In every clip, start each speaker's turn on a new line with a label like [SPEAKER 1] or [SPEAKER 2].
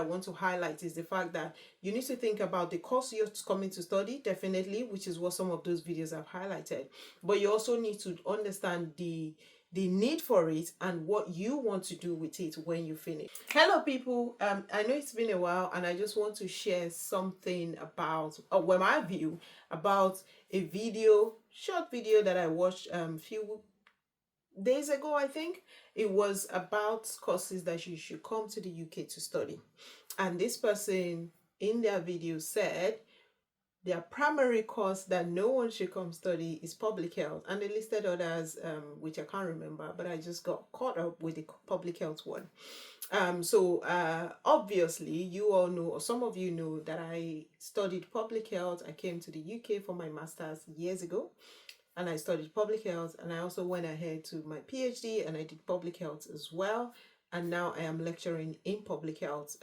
[SPEAKER 1] I want to highlight is the fact that you need to think about the course you're coming to study, definitely, which is what some of those videos have highlighted. But you also need to understand the need for it and what you want to do with it when you finish. Hello people, I know it's been a while and I just want to share something about my view about a short video that I watched few days ago. I think it was about courses that you should come to the UK to study, and this person in their video said their primary course that no one should come study is public health, and they listed others, which I can't remember, but I just got caught up with the public health one. Obviously you all know, or some of you know, that I studied public health. I came to the UK for my master's years ago, and I studied public health, and I also went ahead to my PhD and I did public health as well, and now I am lecturing in public health,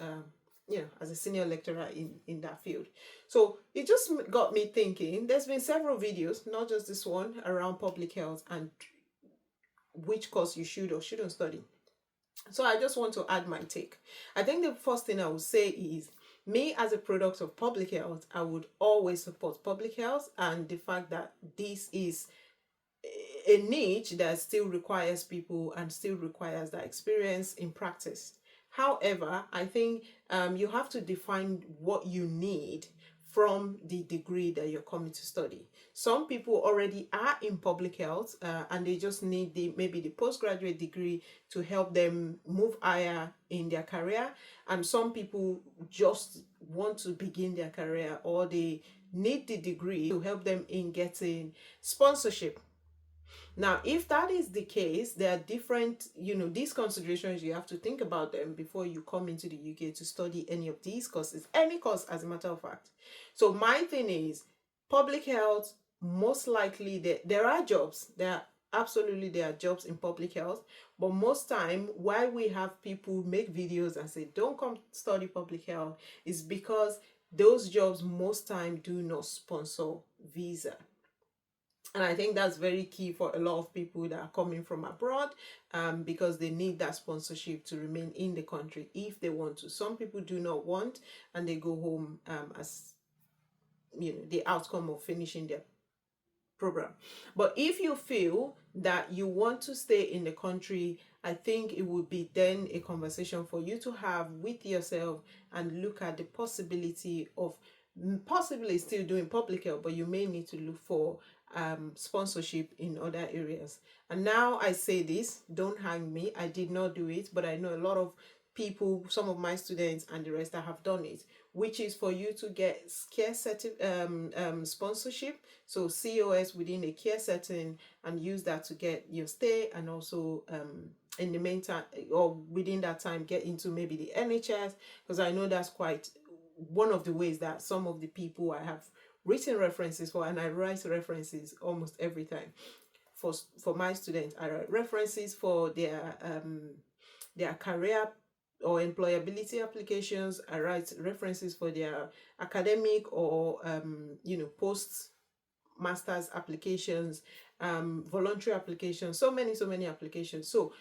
[SPEAKER 1] as a senior lecturer in that field. So it just got me thinking. There's been several videos, not just this one, around public health and which course you should or shouldn't study. So I just want to add my take. I think the first thing I would say is, me as a product of public health, I would always support public health and the fact that this is a niche that still requires people and still requires that experience in practice. However, I think you have to define what you need from the degree that you're coming to study. Some people already are in public health and they just need maybe the postgraduate degree to help them move higher in their career. And some people just want to begin their career, or they need the degree to help them in getting sponsorship. Now, if that is the case, there are different, these considerations, you have to think about them before you come into the UK to study any of these courses, any course, as a matter of fact. So my thing is, public health, most likely there are jobs. There are jobs in public health, but most time why we have people make videos and say don't come study public health is because those jobs most time do not sponsor visa. And I think that's very key for a lot of people that are coming from abroad, because they need that sponsorship to remain in the country if they want to. Some people do not want, and they go home as the outcome of finishing their program. But if you feel that you want to stay in the country, I think it would be then a conversation for you to have with yourself and look at the possibility of possibly still doing public health, but you may need to look for sponsorship in other areas. And now I say this, don't hang me, I did not do it, but I know a lot of people, some of my students and the rest that have done it, which is for you to get care sponsorship, so COS within a care setting, and use that to get your stay, and also in the meantime or within that time get into maybe the NHS, because I know that's quite one of the ways that some of the people I have written references for, and I write references almost every time for my students. I write references for their career or employability applications. I write references for their academic or post master's applications, voluntary applications, so many applications. So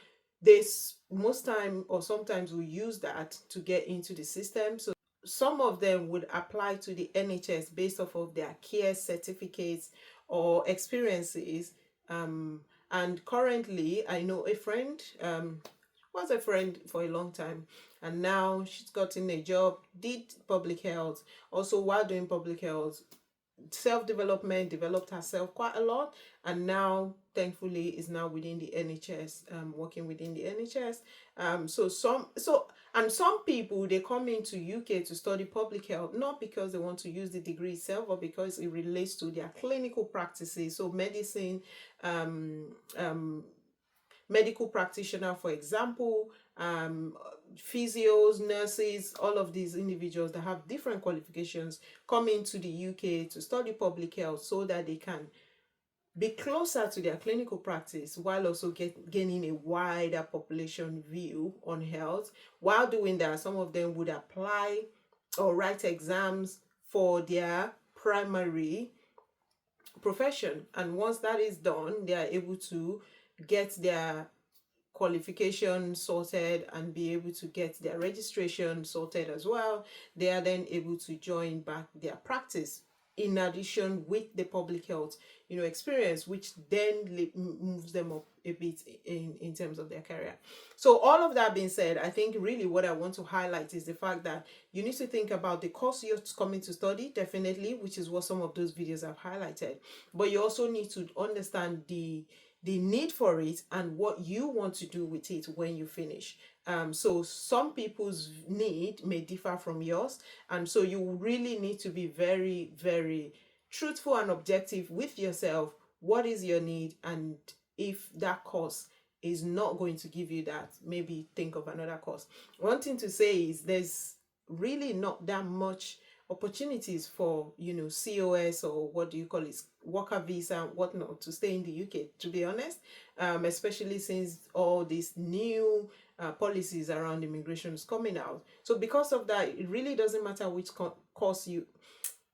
[SPEAKER 1] this most time or sometimes we use that to get into the system. So some of them would apply to the NHS based off of their care certificates or experiences. And currently, I know a friend, was a friend for a long time, and now she's gotten a job, did public health. Also, while doing public health, self-development, developed herself quite a lot, and now thankfully is now within the NHS, working within the NHS. Some people, they come into UK to study public health not because they want to use the degree itself, but because it relates to their clinical practices. So medicine, medical practitioner, for example, physios, nurses, all of these individuals that have different qualifications come into the UK to study public health so that they can be closer to their clinical practice while also gaining a wider population view on health. While doing that, some of them would apply or write exams for their primary profession, and once that is done, they are able to get their qualification sorted and be able to get their registration sorted as well, they are then able to join back their practice in addition with the public health experience, which then moves them up a bit in terms of their career. So all of that being said, I think really what I want to highlight is the fact that you need to think about the course you're coming to study, definitely, which is what some of those videos have highlighted, but you also need to understand the need for it and what you want to do with it when you finish. So some people's need may differ from yours, and so you really need to be very, very truthful and objective with yourself. What is your need? And if that course is not going to give you that, maybe think of another course. One thing to say is there's really not that much opportunities for COS, or what do you call it, worker visa and whatnot, to stay in the UK, to be honest, especially since all these new policies around immigration is coming out. So because of that, it really doesn't matter which course you,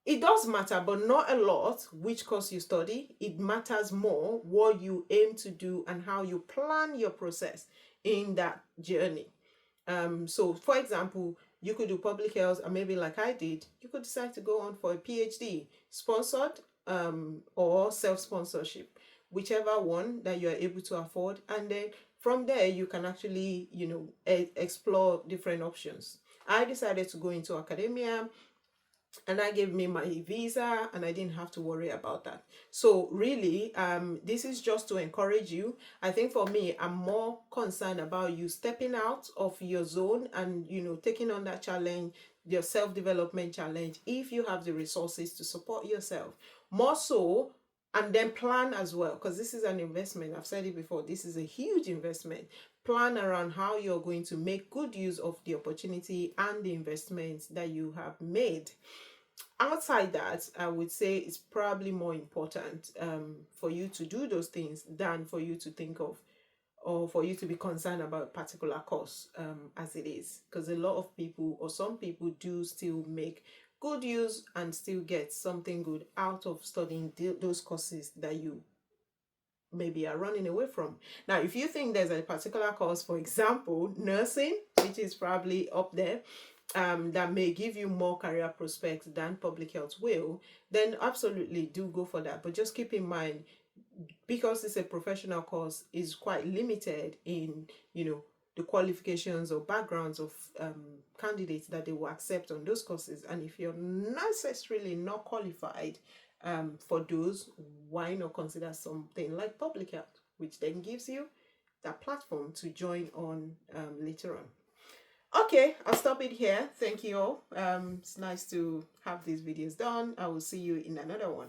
[SPEAKER 1] it does matter, but not a lot, which course you study. It matters more what you aim to do and how you plan your process in that journey. So for example, you could do public health, and maybe like I did, you could decide to go on for a PhD, sponsored or self-sponsorship, whichever one that you are able to afford. And then from there, you can actually, explore different options. I decided to go into academia, and that gave me my visa, and I didn't have to worry about that. So really, this is just to encourage you. I think for me, I'm more concerned about you stepping out of your zone and taking on that challenge, your self-development challenge, if you have the resources to support yourself more so. And then plan as well, because this is an investment. I've said it before, this is a huge investment. Plan around how you're going to make good use of the opportunity and the investments that you have made. Outside that, I would say it's probably more important for you to do those things than for you to think of, or for you to be concerned about a particular course as it is. Because a lot of people, or some people, do still make good use and still get something good out of studying those courses that you maybe are running away from. Now, if you think there's a particular course, for example, nursing, which is probably up there, that may give you more career prospects than public health will, then absolutely do go for that. But just keep in mind, because it's a professional course, is quite limited in the qualifications or backgrounds of candidates that they will accept on those courses. And if you're necessarily not qualified for those, why not consider something like public health, which then gives you that platform to join on later on. Okay, I'll stop it here. Thank you all. It's nice to have these videos done. I will see you in another one.